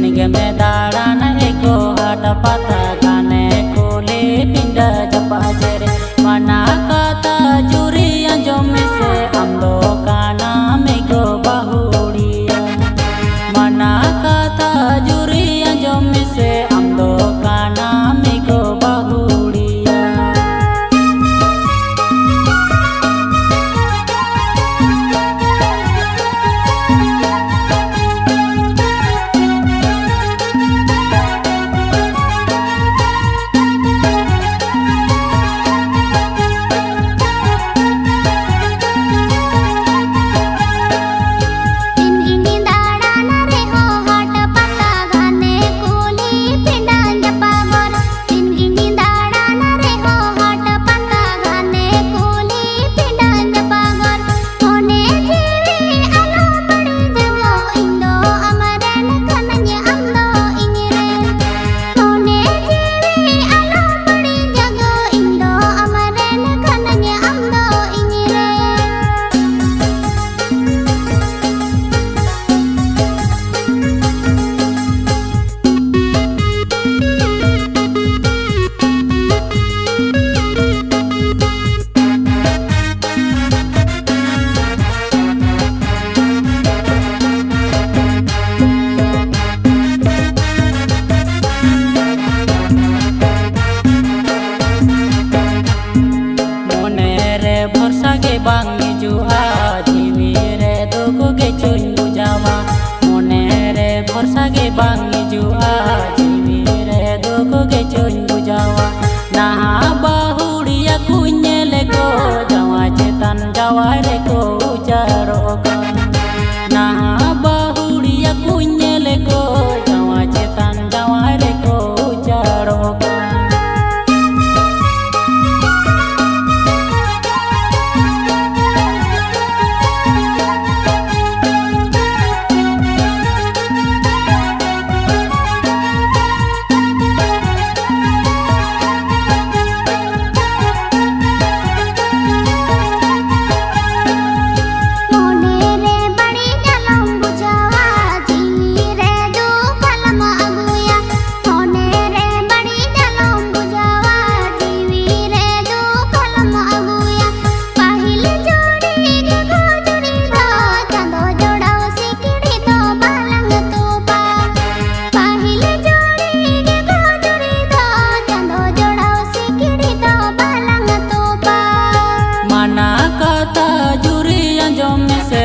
Dinge me daran eko hada pata gane kule pindah japa jere mana kata juri anjom se amdo kana mego bahuria mana kata juri anjom se amdo kana mego bahuria bang jua jiwi re dogo ge chun bujawa mone re bhorsa ge bang jua jiwi re dogo ge chun bujawa nah bahuria kunyele ko jawa chetan jawa re ko ujaro ko nah bahuria kunyele ko jawa chetan jawa re ko ujaro ko juri anjom se